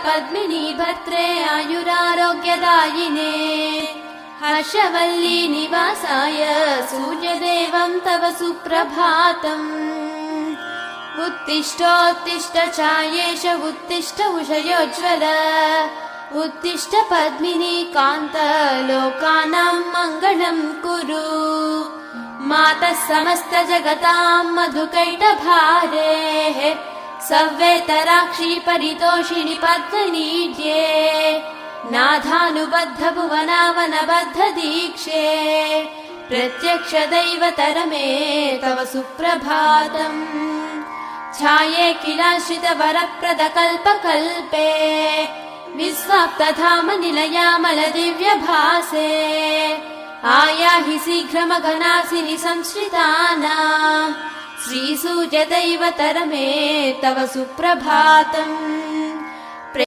पद्मिनी भर्त्रे आयुरारोग्यदायिने हर्षवल्ली निवासाय सूर्यदेवं तव सुप्रभातम् उत्तिष्ठोत्तिष्ठ चायेश उत्तिष्ठ उषयोज्ज्वल उत्तिष्ठ पद्मिनी कान्त लोकानां मङ्गलं कुरु मातः समस्त जगतां मधुकैटभारेः सव्येतराक्षी परितोषिणि पद्मनीड्ये नाथानुबद्ध भुवनावनबद्ध दीक्षे प्रत्यक्ष दैवतरमे तव सुप्रभातम् छाये किलाश्रित वरप्रद कल्पकल्पे विस्वाप्तधाम निलयामल दिव्यभासे आयाहि शीघ्रमघनासिनि संश्रितानां श्रीसूर्यदैवतरमे तव सुप्रभातम्।